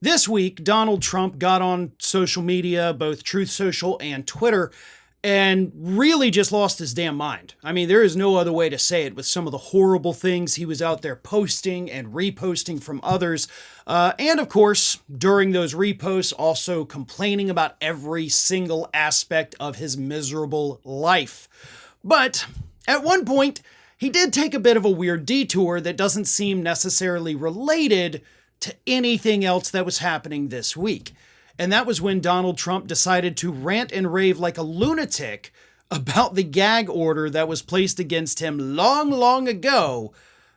This week, Donald Trump got on social media, both Truth Social and Twitter, and really just lost his damn mind. I mean, there is no other way to say it with some of the horrible things he was out there posting and reposting from others. And of course, during those reposts, also complaining about every single aspect of his miserable life. But at one point, he did take a bit of a weird detour that doesn't seem necessarily related to anything else that was happening this week. And that was when Donald Trump decided to rant and rave like a lunatic about the gag order that was placed against him long ago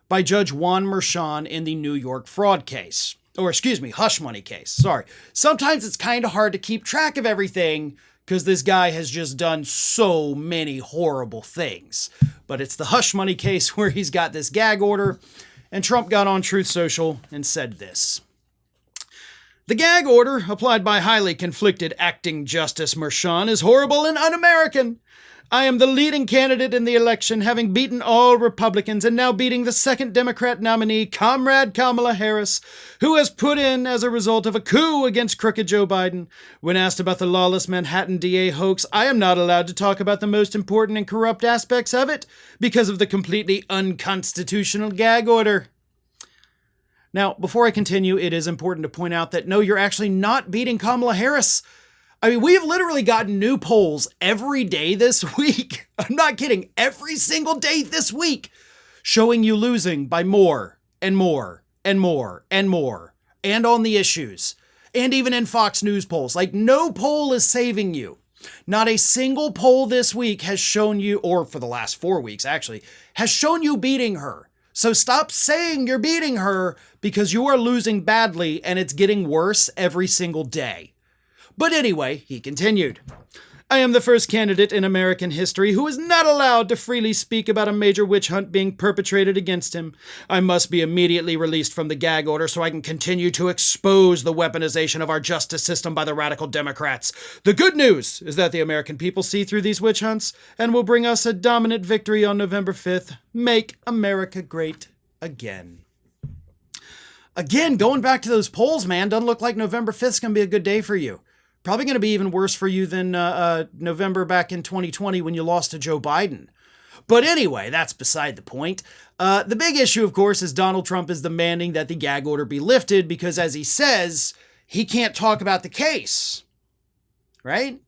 by Judge Juan Merchan in the New York fraud case. Or excuse me, hush money case. Sorry. Sometimes it's kind of hard to keep track of everything because this guy has just done so many horrible things. But it's the hush money case where he's got this gag order. And Trump got on Truth Social and said this. The gag order applied by highly conflicted acting Justice Merchan is horrible and un-American. I am the leading candidate in the election, having beaten all Republicans and now beating the second Democrat nominee, Comrade Kamala Harris, who has put in as a result of a coup against crooked Joe Biden. When asked about the lawless Manhattan DA hoax, I am not allowed to talk about the most important and corrupt aspects of it because of the completely unconstitutional gag order. Now, before I continue, it is important to point out that no, you're actually not beating Kamala Harris. I mean, we have literally gotten new polls every day this week. I'm not kidding. Every single day this week showing you losing by more and more and more and more and on the issues and even in Fox News polls. Like, no poll is saving you. Not a single poll this week has shown you, or for the last 4 weeks actually, has shown you beating her. So stop saying you're beating her because you are losing badly and it's getting worse every single day. But anyway, he continued. I am the first candidate in American history who is not allowed to freely speak about a major witch hunt being perpetrated against him. I must be immediately released from the gag order so I can continue to expose the weaponization of our justice system by the radical Democrats. The good news is that the American people see through these witch hunts and will bring us a dominant victory on November 5th. Make America great again. Again, going back to those polls, man, doesn't look like November 5th is going to be a good day for you. Probably going to be even worse for you than November back in 2020 when you lost to Joe Biden. But anyway, that's beside the point. The big issue, of course, is Donald Trump is demanding that the gag order be lifted because, as he says, he can't talk about the case. Right?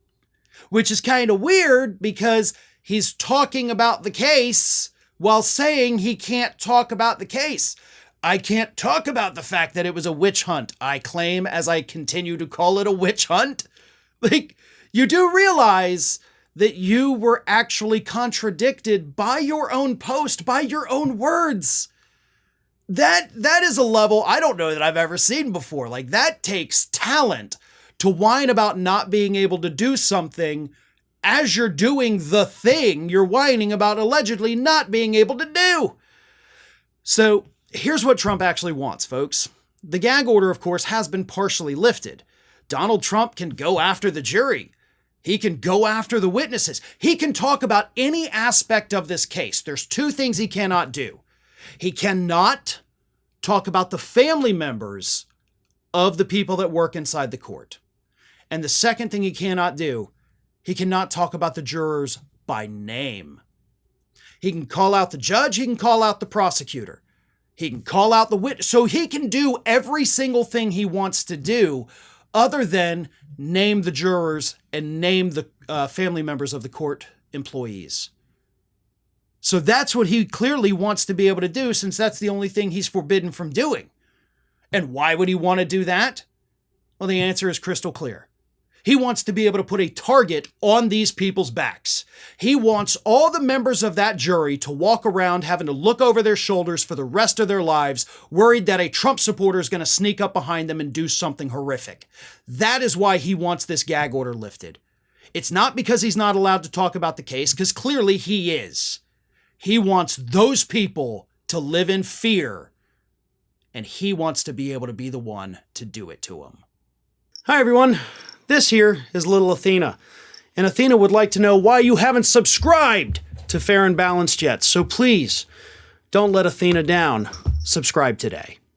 Which is kind of weird because he's talking about the case while saying he can't talk about the case. I can't talk about the fact that it was a witch hunt, I claim, as I continue to call it a witch hunt. Like, you do realize that you were actually contradicted by your own post, by your own words. That is a level I don't know that I've ever seen before. Like, that takes talent to whine about not being able to do something as you're doing the thing you're whining about allegedly not being able to do. So, here's what Trump actually wants, folks. The gag order, of course, has been partially lifted. Donald Trump can go after the jury. He can go after the witnesses. He can talk about any aspect of this case. There's two things he cannot do. He cannot talk about the family members of the people that work inside the court. And the second thing he cannot do, he cannot talk about the jurors by name. He can call out the judge. He can call out the prosecutor. He can call out the witness. So he can do every single thing he wants to do other than name the jurors and name the family members of the court employees. So that's what he clearly wants to be able to do, since that's the only thing he's forbidden from doing. And why would he want to do that? Well, the answer is crystal clear. He wants to be able to put a target on these people's backs. He wants all the members of that jury to walk around having to look over their shoulders for the rest of their lives, worried that a Trump supporter is going to sneak up behind them and do something horrific. That is why he wants this gag order lifted. It's not because he's not allowed to talk about the case, because clearly he is. He wants those people to live in fear, and he wants to be able to be the one to do it to them. Hi, everyone. This here is little Athena, and Athena would like to know why you haven't subscribed to Fair and Balanced yet. So please, don't let Athena down. Subscribe today.